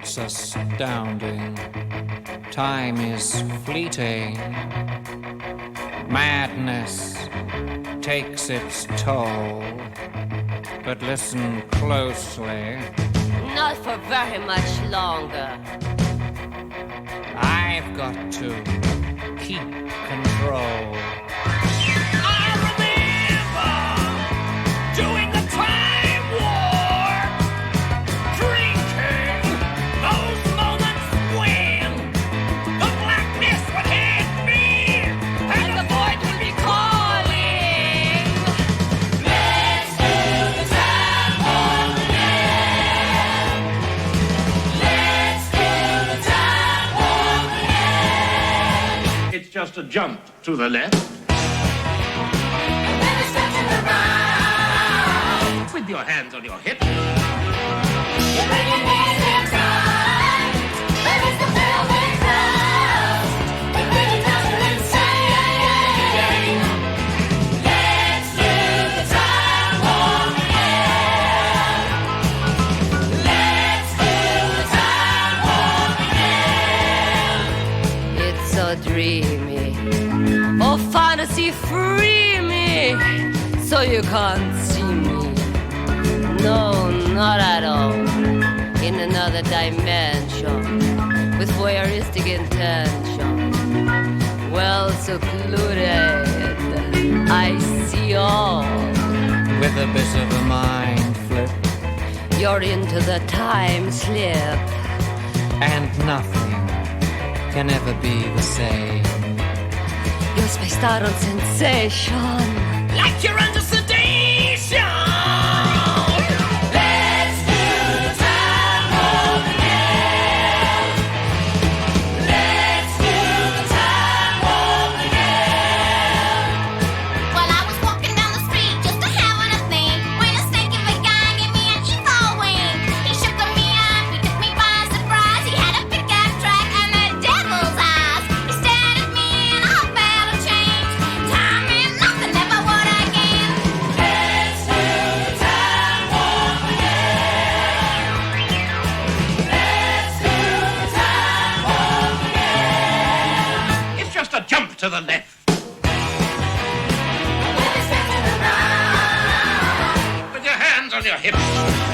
It's astounding. Time is fleeting. Madness takes its toll. But listen closely. Not for very much longer. I've got to keep control. I remember doing the time war, drinking those moments when the blackness would hit me and the void would be calling. Let's do the time war again. Let's do the time war again. It's just a jump to the left. With your hands on your hips. It's so dreamy. Oh, fantasy, free me. So you can't see me. No, not at all. In another dimension. With voyeuristic intention. Well secluded. I see all. With a bit of a mind flip. You're into the time slip. And nothing can ever be the same. You're spaced out on sensation. Like you're under sedation. Let's do the time war again. Let's do the time war again. Well, I was walking down the street just a having a thing when a stinking big guy gave me an evil wink. He shook me up, he took me by surprise. He had a pickup truck and the devil's eyes. He stared at me and I felt a change. Time and nothing ever would again. Let's do the time war again. Let's do the time war again. It's just a jump to the left. With your hands on your hips.